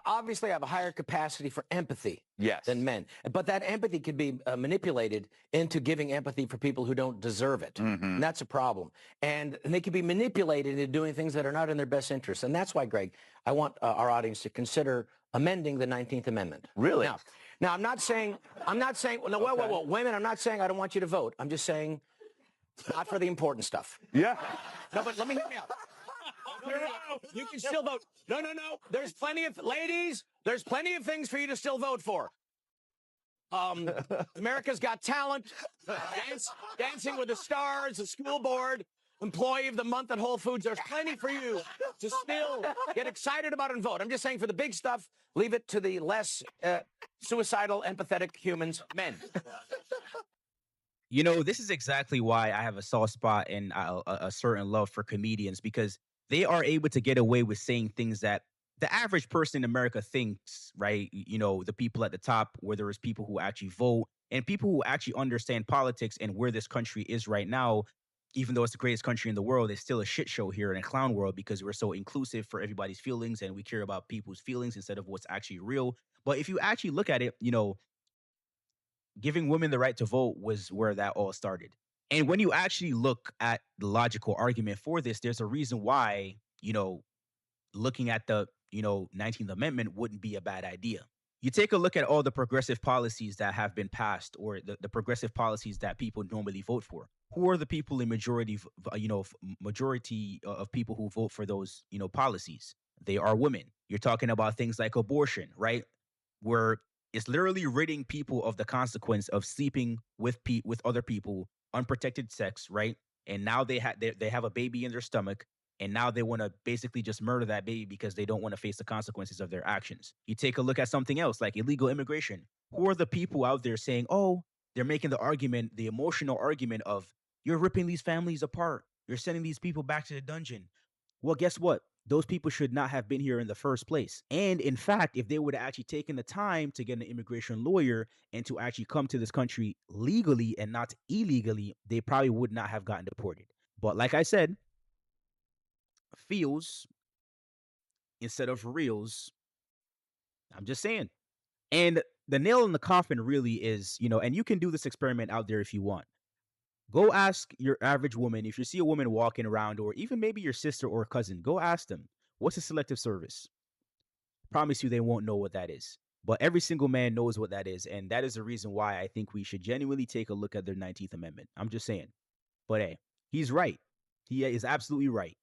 obviously have a higher capacity for empathy Yes. than men. But that empathy could be manipulated into giving empathy for people who don't deserve it. And that's a problem. And they can be manipulated into doing things that are not in their best interest. And that's why, Greg, I want our audience to consider amending the 19th Amendment. Really? Now I'm not saying, no, whoa, women, I'm not saying I don't want you to vote. I'm just saying not for the important stuff. Yeah. No, but let me hear me out. No. You can still vote. No. There's plenty of ladies. There's plenty of things for you to still vote for. America's Got Talent, Dancing with the Stars, the school board, Employee of the Month at Whole Foods. There's plenty for you to still get excited about and vote. I'm just saying for the big stuff, leave it to the less suicidal, empathetic humans, men. You know, this is exactly why I have a soft spot and a certain love for comedians, because they are able to get away with saying things that the average person in America thinks, right? You know, the people at the top, where there is people who actually vote and people who actually understand politics and where this country is right now. Even though it's the greatest country in the world, it's still a shit show here in a clown world because we're so inclusive for everybody's feelings and we care about people's feelings instead of what's actually real. But if you actually look at it, you know, giving women the right to vote was where that all started. And when you actually look at the logical argument for this, there's a reason why, you know, looking at the, 19th Amendment wouldn't be a bad idea. You take a look at all the progressive policies that have been passed, or the progressive policies that people normally vote for. Who are the people in majority of people who vote for those, policies? They are women. You're talking about things like abortion, right? Where it's literally ridding people of the consequence of sleeping with other people, unprotected sex, right? And now they have a baby in their stomach, and now they want to basically just murder that baby because they don't want to face the consequences of their actions. You take a look at something else like illegal immigration. Who are the people out there saying, oh, they're making the argument, the emotional argument of, you're ripping these families apart. You're sending these people back to the dungeon. Well, guess what? Those people should not have been here in the first place. And in fact, if they would have actually taken the time to get an immigration lawyer and to actually come to this country legally and not illegally, they probably would not have gotten deported. But like I said, feels instead of reals. I'm just saying. And the nail in the coffin really is, and you can do this experiment out there if you want. Go ask your average woman, if you see a woman walking around, or even maybe your sister or cousin, go ask them, what's a selective service? Promise you they won't know what that is. But every single man knows what that is. And that is the reason why I think we should genuinely take a look at their 19th Amendment. I'm just saying. But hey, he's right. He is absolutely right.